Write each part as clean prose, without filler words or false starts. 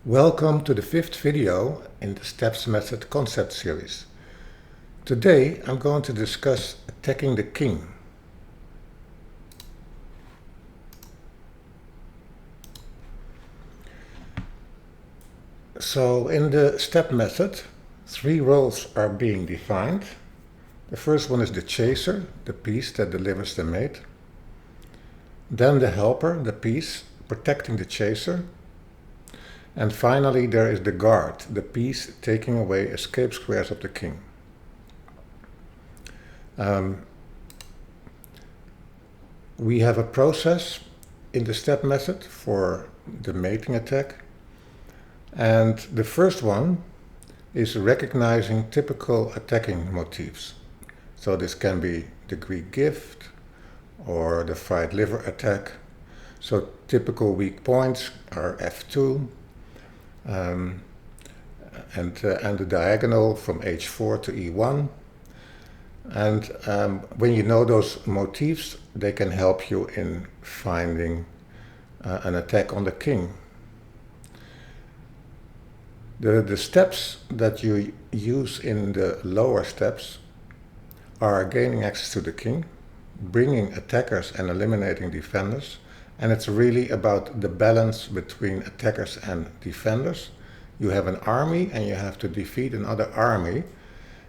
Welcome to the fifth video in the Steps Method concept series. Today I'm going to discuss attacking the king. So in the step method, three roles are being defined. The first one is the chaser, the piece that delivers the mate. Then the helper, the piece protecting the chaser. And finally there is the guard, the piece taking away escape squares of the king. We have a process in the step method for the mating attack. And the first one is recognizing typical attacking motifs. So this can be the Greek gift or the fried liver attack. So typical weak points are F2 and the diagonal from H4 to E1. And when you know those motifs, they can help you in finding an attack on the king. The steps that you use in the lower steps are gaining access to the king, bringing attackers and eliminating defenders, and it's really about the balance between attackers and defenders. You have an army and you have to defeat another army,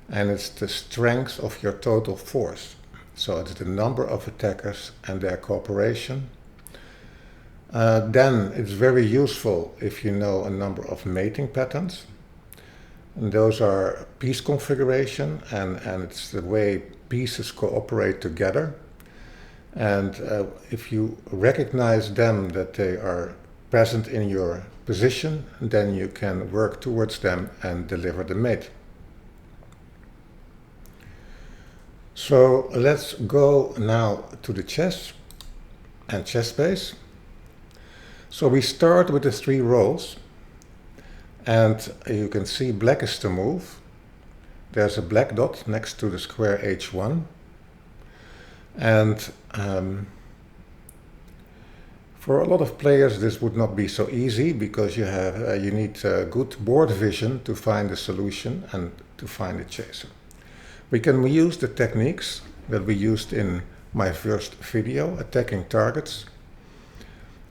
and it's the strength of your total force. So it's the number of attackers and their cooperation. Then it's very useful if you know a number of mating patterns. And those are piece configuration, and it's the way pieces cooperate together. And if you recognize them, that they are present in your position, then you can work towards them and deliver the mate. So let's go now to the chess and chess space. So we start with the three roles, and you can see black is to move. There's a black dot next to the square H1, and for a lot of players this would not be so easy, because you need good board vision to find the solution and to find the chaser. We can use the techniques that we used in my first video, attacking targets,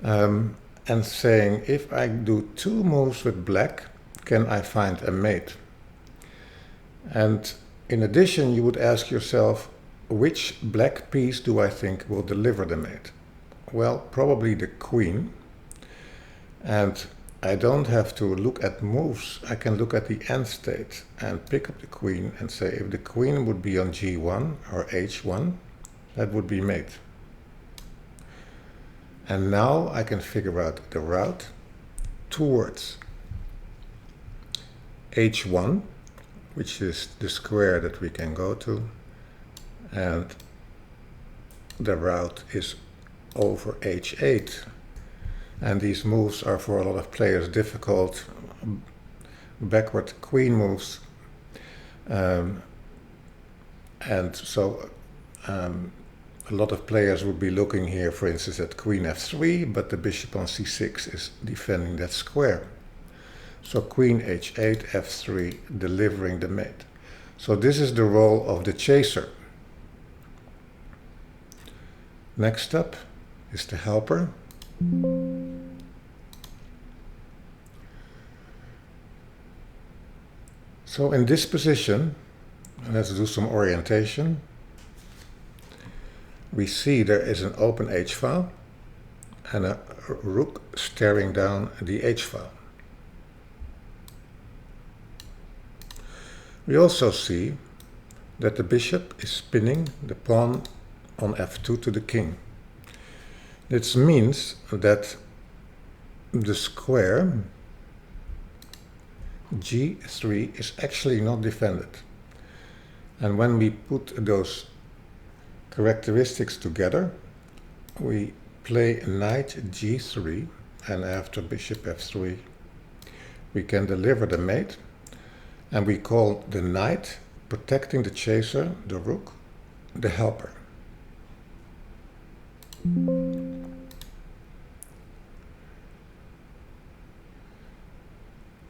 and saying, if I do two moves with black, can I find a mate? And in addition, you would ask yourself, which black piece do I think will deliver the mate? Well, probably the queen. And I don't have to look at moves, I can look at the end state and pick up the queen and say, if the queen would be on G1 or H1, that would be mate. And now I can figure out the route towards H1, which is the square that we can go to, and the route is over H8. And these moves are for a lot of players difficult, backward queen moves. And so a lot of players would be looking here, for instance, at queen f3, but the bishop on c6 is defending that square. So queen h8, f3, delivering the mate. So this is the role of the chaser. Next up is the helper. So in this position, let's do some orientation. We see there is an open h-file and a rook staring down the h-file. We also see that the bishop is spinning the pawn on f2 to the king. This means that the square G3 is actually not defended. And when we put those characteristics together, we play knight G3, and after bishop f3 we can deliver the mate, and we call the knight protecting the chaser, the rook, the helper.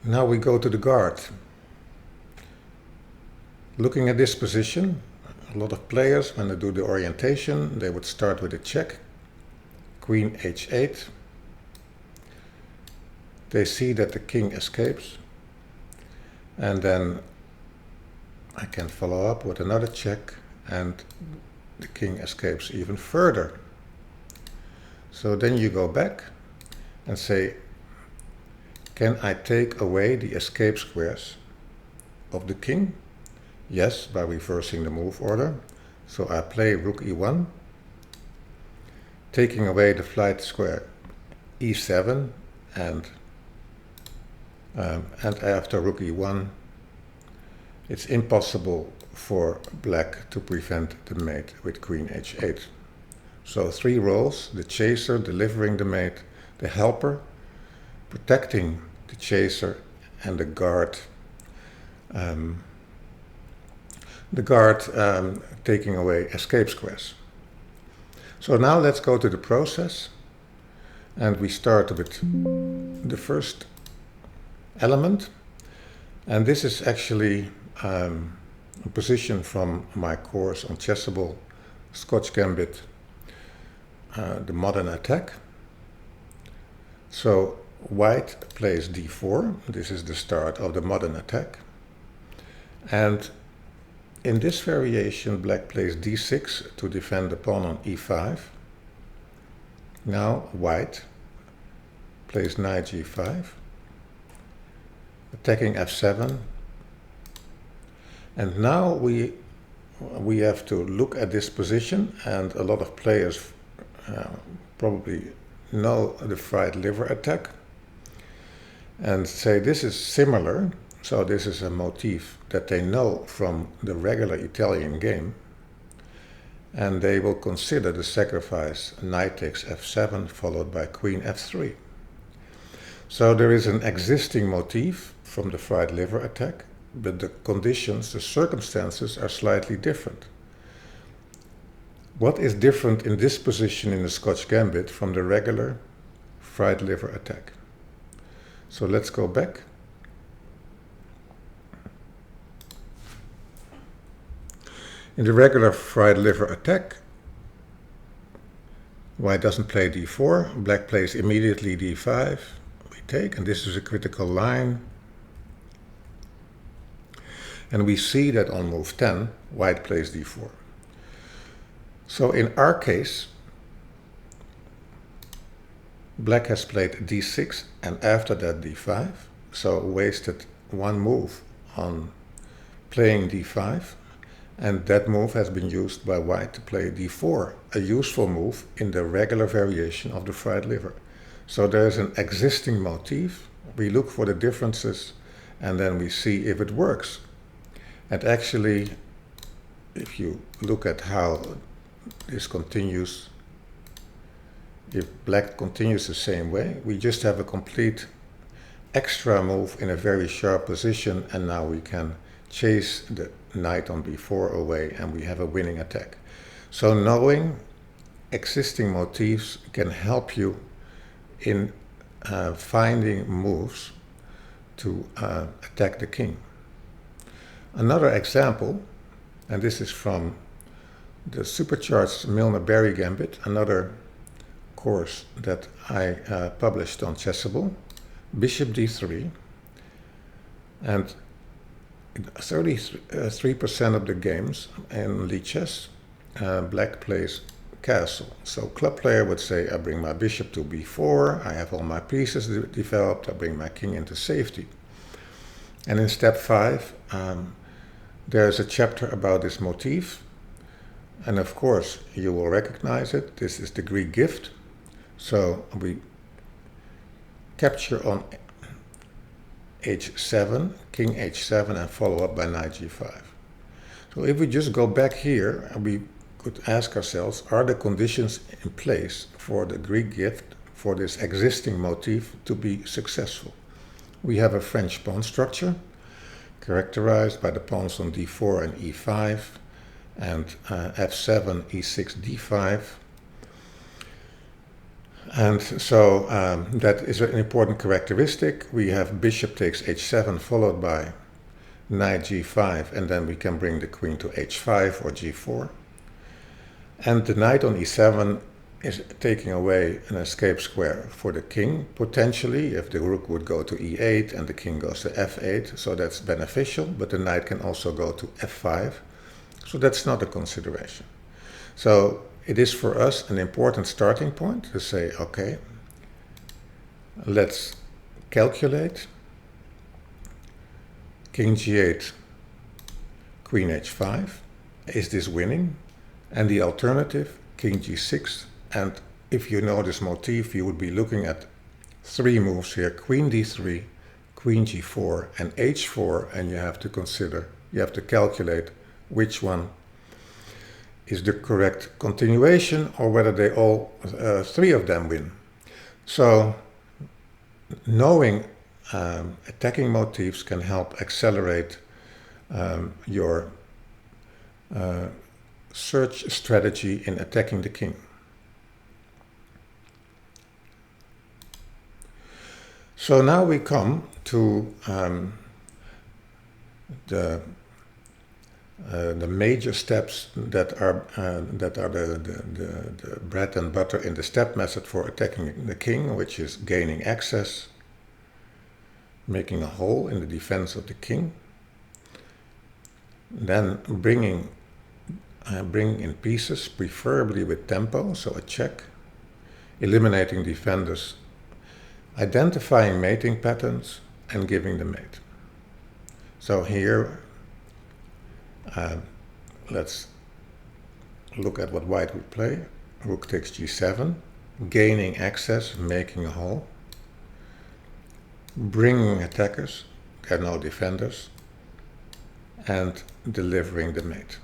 Now we go to the guard. Looking at this position, a lot of players, when they do the orientation, they would start with a check, queen h8. They see that the king escapes, and then I can follow up with another check, and the king escapes even further. So then you go back and say, can I take away the escape squares of the king? Yes, by reversing the move order. So I play rook e1, taking away the flight square e7, and after rook e1, it's impossible for black to prevent the mate with queen h8. So three roles: the chaser delivering the mate, the helper protecting the chaser, and the guard taking away escape squares. So now let's go to the process, and we start with the first element, and this is actually a position from my course on Chessable, Scotch Gambit, the modern attack. So white plays d4, this is the start of the modern attack, and in this variation black plays d6 to defend the pawn on e5. Now white plays knight g5, attacking f7, and now we have to look at this position, and a lot of players probably know the fried liver attack and say this is similar. So this is a motif that they know from the regular Italian game, and they will consider the sacrifice knight takes f7 followed by queen f3. So there is an existing motif from the fried liver attack, but the conditions, the circumstances are slightly different. What is different in this position in the Scotch Gambit from the regular fried liver attack? So let's go back. In the regular fried liver attack, white doesn't play d4, black plays immediately d5, we take, and this is a critical line. And we see that on move 10, white plays d4. So in our case, black has played d6 and after that d5, so wasted one move on playing d5, and that move has been used by white to play d4, a useful move in the regular variation of the fried liver. So there is an existing motif, we look for the differences, and then we see if it works. And actually, if you look at how this continues, if black continues the same way, we just have a complete extra move in a very sharp position, and now we can chase the knight on b4 away, and we have a winning attack. So knowing existing motifs can help you in finding moves to attack the king. Another example, and this is from the supercharged Milner-Berry Gambit, another course that I published on Chessable, bishop d3, and 33% of the games in Lichess, black plays castle. So club player would say, I bring my bishop to b4, I have all my pieces developed, I bring my king into safety. And in step 5, there's a chapter about this motif, and of course you will recognize it. This is the Greek gift. So we capture on h7, king h7, and follow up by knight g5. So if we just go back here, we could ask ourselves, are the conditions in place for the Greek gift, for this existing motif to be successful? We have a French pawn structure, characterized by the pawns on d4 and e5, and f7, e6, d5. And so that is an important characteristic. We have bishop takes h7 followed by knight g5, and then we can bring the queen to h5 or g4. And the knight on e7 is taking away an escape square for the king, potentially, if the rook would go to e8 and the king goes to f8, so that's beneficial, but the knight can also go to f5, so that's not a consideration. So it is for us an important starting point to say, okay, let's calculate king g8, queen h5, is this winning? And the alternative, king g6, and if you know this motif, you would be looking at three moves here, queen d3, queen g4, and h4, and you have to consider, you have to calculate which one is the correct continuation or whether they all, three of them win. So knowing attacking motifs can help accelerate your search strategy in attacking the king. So now we come to the major steps that are the bread and butter in the step method for attacking the king, which is gaining access, making a hole in the defense of the king, then bring in pieces, preferably with tempo, so a check, eliminating defenders, identifying mating patterns, and giving the mate. So here, let's look at what white would play. Rook takes g7, gaining access, making a hole, bringing attackers, there are no defenders, and delivering the mate.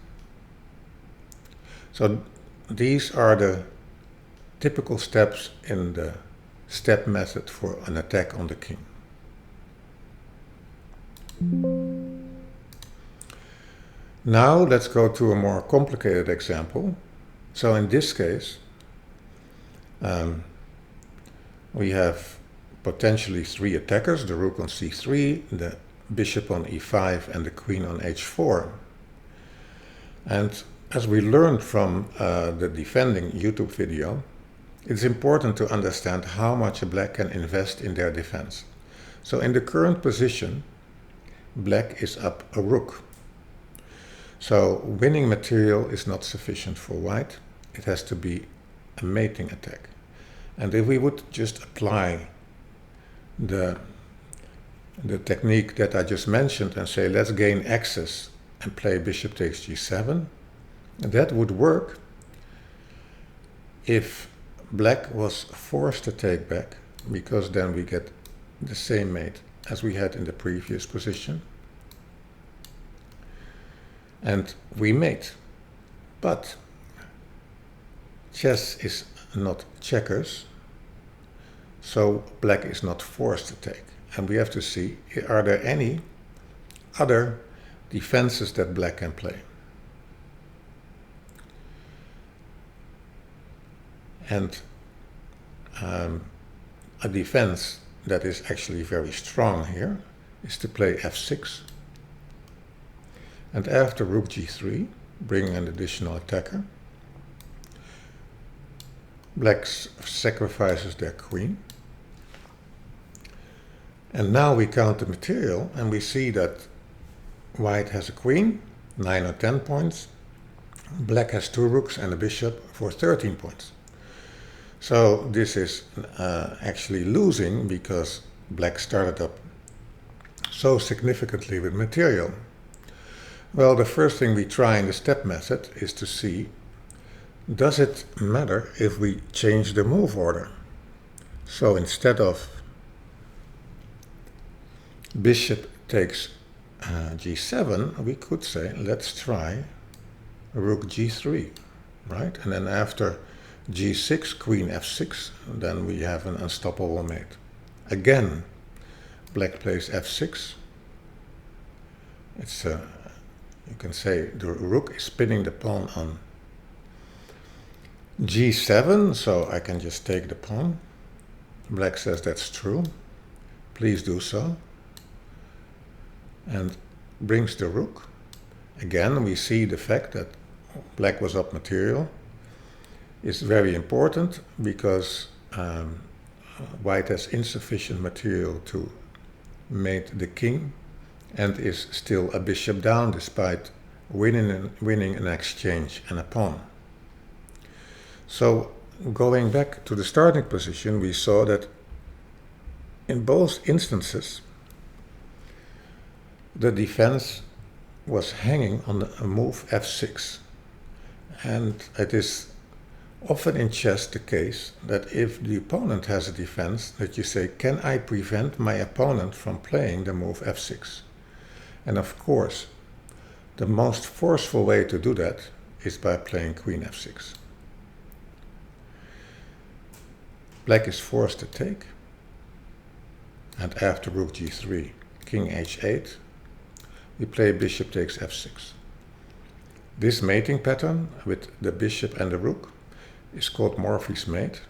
So these are the typical steps in the step method for an attack on the king. Now let's go to a more complicated example. So in this case, we have potentially three attackers, the rook on c3, the bishop on e5, and the queen on h4. And as we learned from the defending YouTube video, it's important to understand how much a black can invest in their defense. So in the current position, black is up a rook. So winning material is not sufficient for white. It has to be a mating attack. And if we would just apply the technique that I just mentioned and say, let's gain access and play bishop takes g7, that would work if black was forced to take back, because then we get the same mate as we had in the previous position. And we mate. But chess is not checkers, so black is not forced to take. And we have to see, are there any other defenses that black can play? And a defense that is actually very strong here is to play f6. And after rook g3, bring an additional attacker. Black sacrifices their queen. And now we count the material and we see that white has a queen, 9 or 10 points. Black has two rooks and a bishop for 13 points. So this is actually losing because black started up so significantly with material. Well, the first thing we try in the step method is to see, does it matter if we change the move order? So instead of bishop takes g7, we could say, let's try rook g3, right? And then after g6, queen f6, then we have an unstoppable mate. Again, black plays f6. It's you can say the rook is spinning the pawn on G7, so I can just take the pawn. Black says that's true. Please do so. And brings the rook. Again, we see the fact that black was up material is very important because white has insufficient material to mate the king and is still a bishop down despite winning an exchange and a pawn. So going back to the starting position, we saw that in both instances the defense was hanging on a move f6, and it is often in chess the case that if the opponent has a defense, that you say, can I prevent my opponent from playing the move f6? And of course, the most forceful way to do that is by playing queen f6. Black is forced to take, and after rook g3, king h8, we play bishop takes f6. This mating pattern with the bishop and the rook is called Morphy's mate,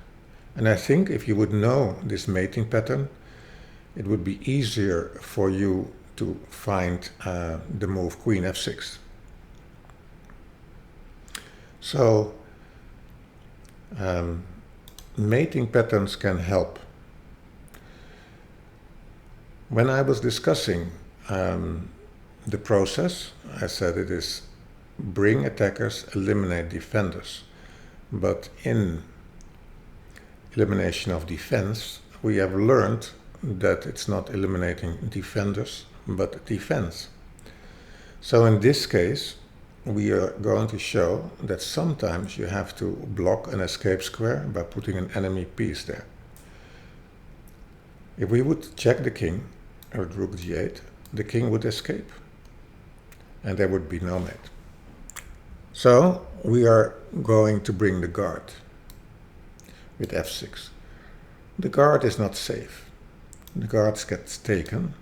and I think if you would know this mating pattern, it would be easier for you to find the move queen f6. So mating patterns can help. When I was discussing the process, I said it is bring attackers, eliminate defenders. But in elimination of defense, we have learned that it's not eliminating defenders, but defense. So in this case, we are going to show that sometimes you have to block an escape square by putting an enemy piece there. If we would check the king, or rook g8, the king would escape, and there would be no mate. So we are going to bring the guard with f6. The guard is not safe. The guard gets taken,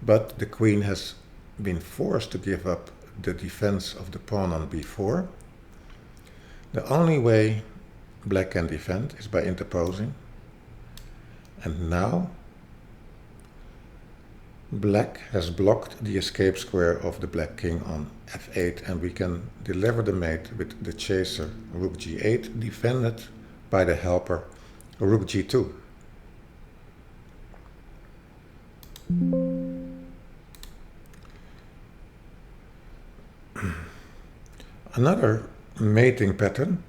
but the queen has been forced to give up the defense of the pawn on b4. The only way black can defend is by interposing. And now black has blocked the escape square of the black king on f8, and we can deliver the mate with the chaser rook g8, defended by the helper rook g2. Another mating pattern,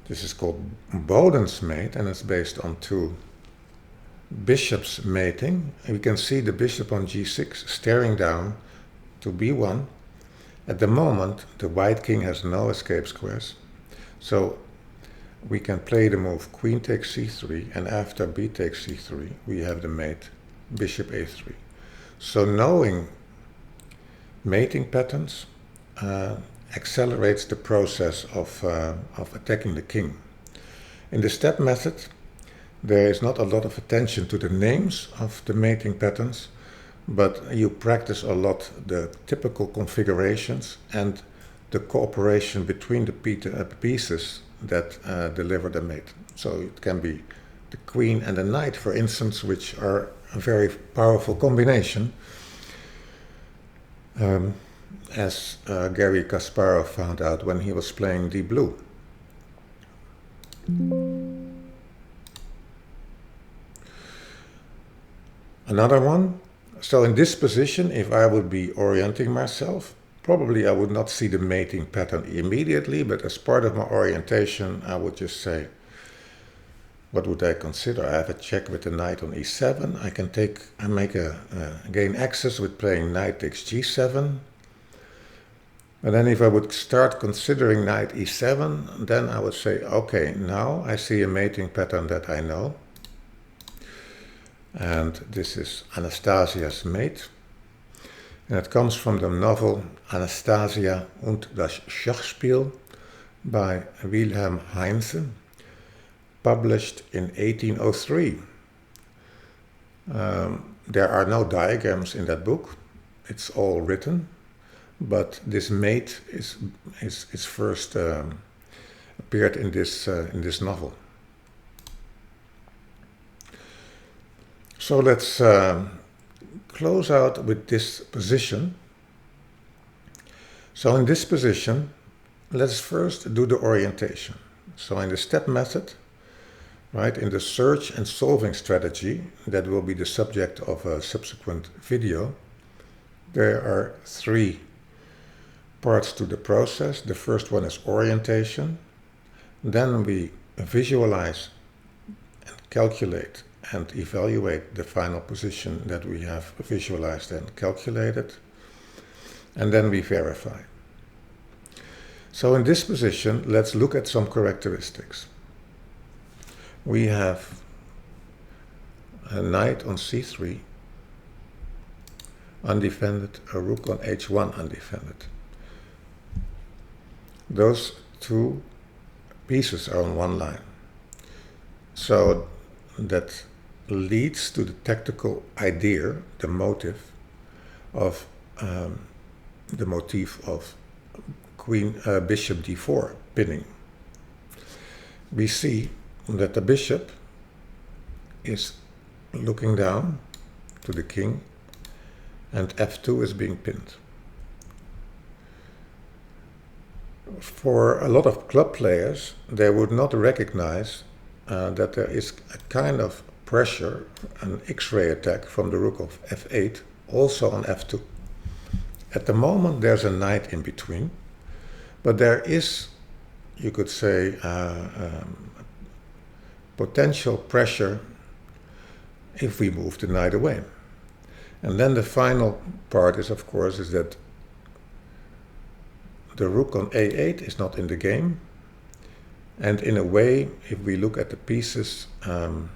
this is called Boden's mate, and it's based on two bishops mating. And we can see the bishop on g6 staring down to b1. At the moment, the white king has no escape squares, so we can play the move queen takes c3, and after b takes c3, we have the mate bishop a3. So knowing mating patterns accelerates the process of attacking the king. In the step method, there is not a lot of attention to the names of the mating patterns, but you practice a lot the typical configurations and the cooperation between the pieces that deliver the mate. So it can be the queen and the knight, for instance, which are a very powerful combination. As Garry Kasparov found out when he was playing Deep Blue. Another one. So in this position, if I would be orienting myself, probably I would not see the mating pattern immediately, but as part of my orientation, I would just say, what would I consider? I have a check with the knight on e7. I can gain access with playing knight takes g7. And then if I would start considering knight e7, then I would say, okay, now I see a mating pattern that I know. And this is Anastasia's mate. And it comes from the novel Anastasia und das Schachspiel by Wilhelm Heinze, published in 1803. There are no diagrams in that book. It's all written. But this mate is first appeared in this novel. So let's close out with this position. So in this position, let's first do the orientation. So in the step method, right, in the search and solving strategy, that will be the subject of a subsequent video, there are 3 parts to the process. The first one is orientation. Then we visualize and calculate and evaluate the final position that we have visualized and calculated. And then we verify. So in this position, let's look at some characteristics. We have a knight on c3, undefended, a rook on h1, undefended. Those 2 pieces are on one line. So that leads to the tactical idea, the motive of bishop d4 pinning. We see that the bishop is looking down to the king and f2 is being pinned. For a lot of club players, they would not recognize that there is a kind of pressure, an X-ray attack from the rook of f8, also on f2. At the moment there's a knight in between, but there is, you could say, potential pressure if we move the knight away. And then the final part is, of course, is that the rook on a8 is not in the game. And in a way, if we look at the pieces on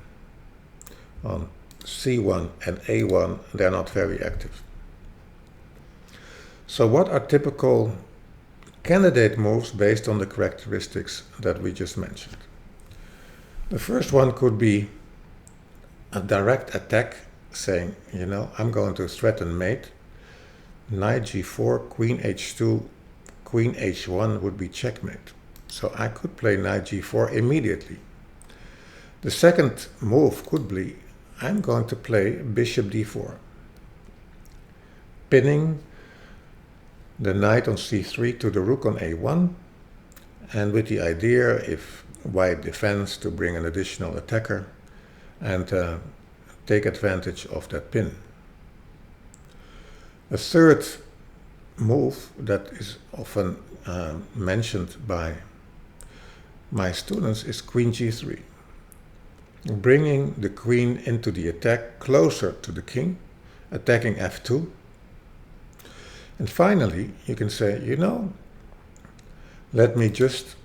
c1 and a1, they're not very active. So what are typical candidate moves based on the characteristics that we just mentioned? The first one could be a direct attack, saying, you know, I'm going to threaten mate. Knight g4, queen h2, queen h1 would be checkmate. So I could play knight g4 immediately. The second move could be, I'm going to play bishop d4, pinning the knight on c3 to the rook on a1, and with the idea, if white defends, to bring an additional attacker and take advantage of that pin. A third move that is often mentioned by my students is queen g3, bringing the queen into the attack closer to the king, attacking f2. And finally, you can say, you know, let me just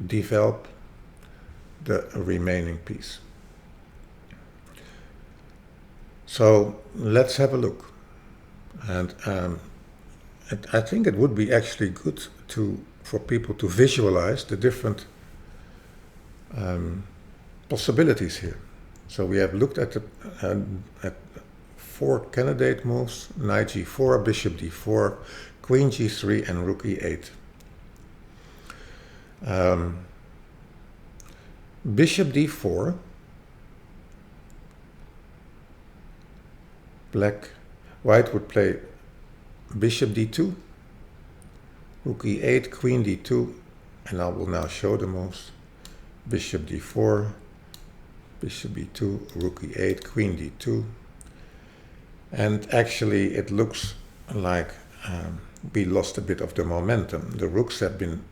develop the remaining piece. So let's have a look. And I think it would be actually good for people to visualize the different possibilities here. So we have looked at 4 candidate moves: knight g4, bishop d4, queen g3, and rook e8. Bishop d4, white would play bishop d2, rook e8, queen d2, and I will now show the moves. Bishop d4, bishop e2, rook e8, queen d2. And actually it looks like we lost a bit of the momentum. The rooks have been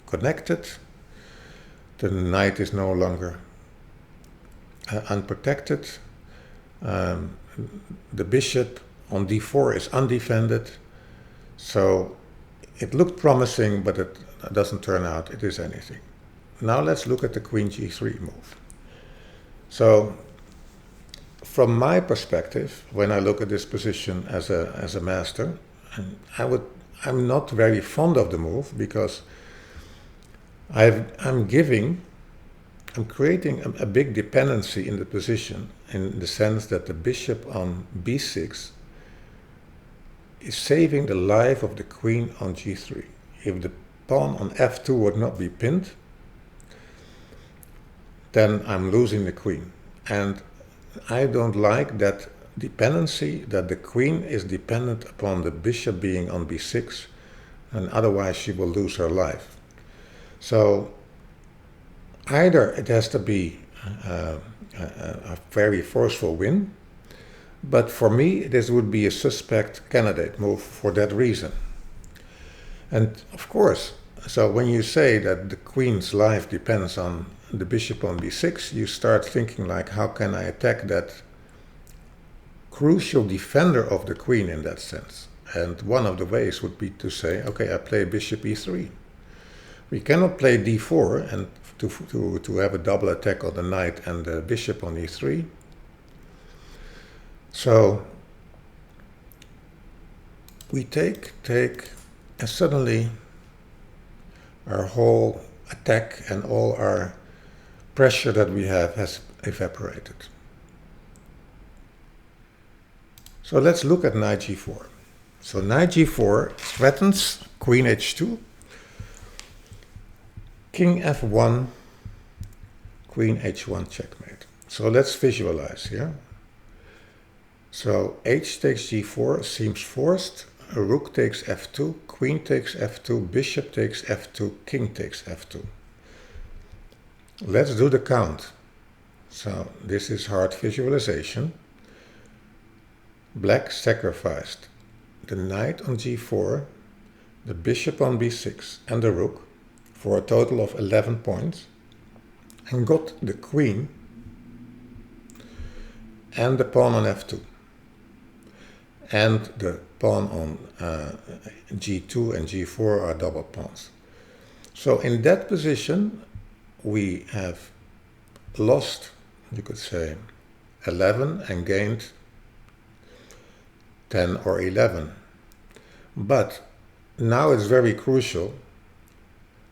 connected. The knight is no longer unprotected. The bishop on d4 is undefended. So it looked promising, but it doesn't turn out it is anything. Now let's look at the queen g3 move. So from my perspective, when I look at this position as a master, I'm not very fond of the move, because I'm creating a big dependency in the position, in the sense that the bishop on b6 is saving the life of the queen on g3. If the pawn on f2 would not be pinned, then I'm losing the queen. And I don't like that dependency, that the queen is dependent upon the bishop being on b6, and otherwise she will lose her life. So either it has to be a very forceful win, but for me this would be a suspect candidate move for that reason. And of course, so when you say that the queen's life depends on the bishop on b6, you start thinking like, how can I attack that crucial defender of the queen in that sense? And one of the ways would be to say, okay, I play bishop e3. We cannot play d4 and to have a double attack on the knight and the bishop on e3. So we take, and suddenly our whole attack and all our pressure that we have has evaporated. So let's look at knight g4. So knight g4 threatens queen h2, king f1, queen h1 checkmate. So let's visualize here. So h takes g4 seems forced, a rook takes f2, queen takes f2, bishop takes f2, king takes f2. Let's do the count. So this is hard visualization. Black sacrificed the knight on g4, the bishop on b6 and the rook for a total of 11 points, and got the queen and the pawn on f2 and the pawn on g2 and g4 are double pawns. So in that position we have lost, you could say, 11 and gained 10 or 11. But now it's very crucial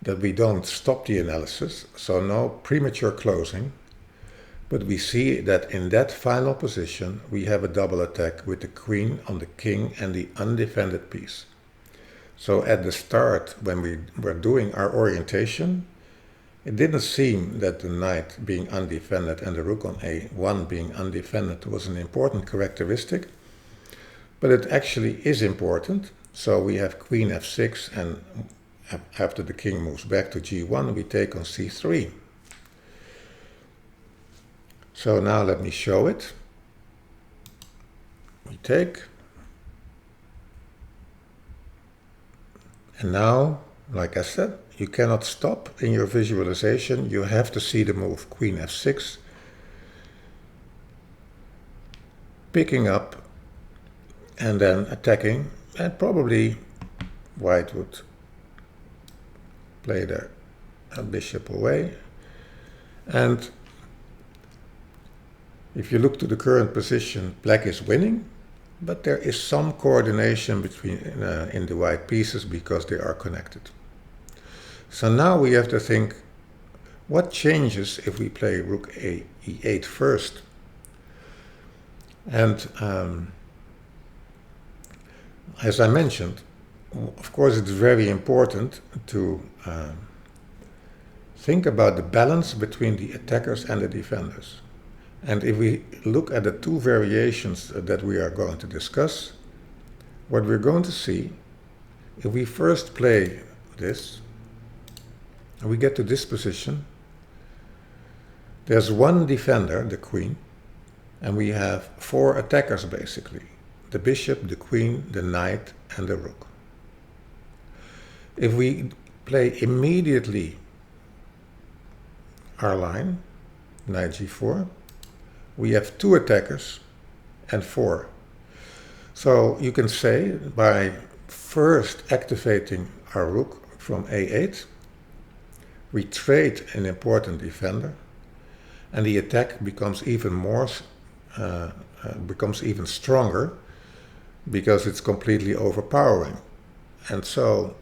that we don't stop the analysis, so no premature closing, but we see that in that final position we have a double attack with the queen on the king and the undefended piece. So at the start, when we were doing our orientation, it didn't seem that the knight being undefended and the rook on a1 being undefended was an important characteristic, but it actually is important. So we have queen f6, and after the king moves back to g1, we take on c3. So now let me show it. We take, and now, like I said, you cannot stop in your visualization. You have to see the move queen f6, picking up and then attacking, and probably white would play the bishop away. And if you look to the current position, black is winning, but there is some coordination between in the white pieces because they are connected. So now we have to think, what changes if we play rook e8 first? And as I mentioned, of course it's very important to think about the balance between the attackers and the defenders. And if we look at the two variations that we are going to discuss, what we're going to see, if we first play this, and we get to this position, there's one defender, the queen, and we have four attackers basically, the bishop, the queen, the knight, and the rook. If we play immediately our line, knight g4, we have two attackers and four. So you can say by first activating our rook from a8, we trade an important defender, and the attack becomes even more, becomes even stronger because it's completely overpowering. And so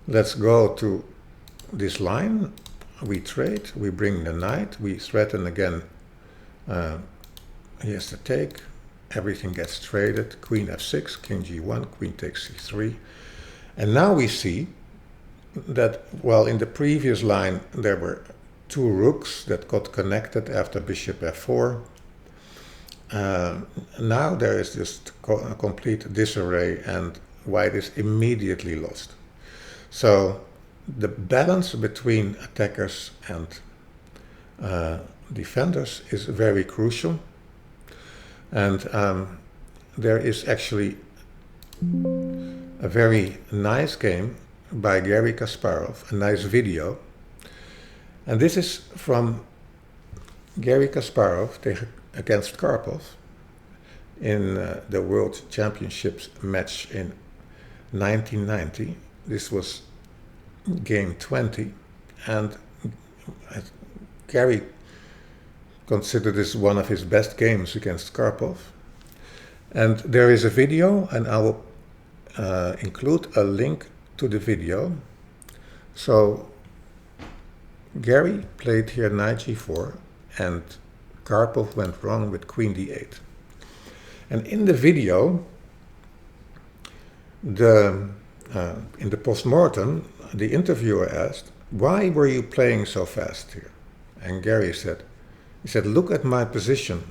let's go to this line. We trade, we bring the knight, we threaten again. He has to take, everything gets traded, queen f6, king g1, queen takes c3. And now we see that, well, in the previous line there were two rooks that got connected after bishop f4. Now there is just a complete disarray and white is immediately lost. So the balance between attackers and defenders is very crucial. And there is actually a very nice game by Garry Kasparov, a nice video. And this is from Garry Kasparov against Karpov in the World Championships match in 1990. This was game 20, and Garry considered this one of his best games against Karpov. And there is a video, and I will include a link to the video. So Garry played here knight g4, and Karpov went wrong with queen d8. And in the video, in the postmortem, the interviewer asked, "Why were you playing so fast here?" And Garry said, "Look at my position.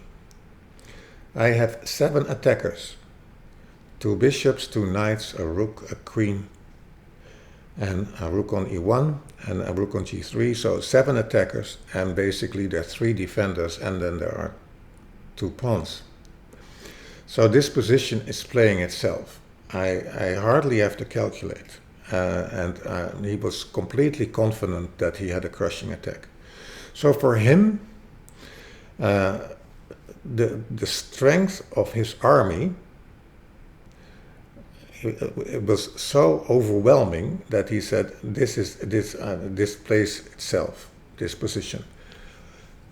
I have 7 attackers, 2 bishops, 2 knights, a rook, a queen, and a rook on e1, and a rook on g3, so 7 attackers, and basically there are 3 defenders, and then there are 2 pawns. So this position is playing itself. I hardly have to calculate." And he was completely confident that he had a crushing attack. So for him, the strength of his army, it was so overwhelming that he said, this plays itself, this position.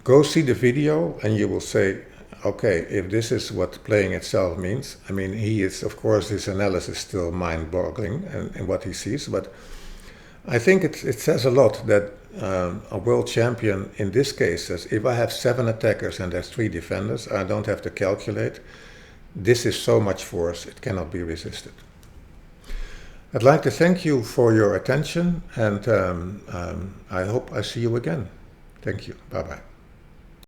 Go see the video and you will say, okay, if this is what playing itself means. I mean, he is, of course, his analysis is still mind-boggling in what he sees, but I think it says a lot that a world champion in this case says, if I have 7 attackers and there's 3 defenders, I don't have to calculate. This is so much force, it cannot be resisted. I'd like to thank you for your attention, and I hope I see you again. Thank you. Bye-bye.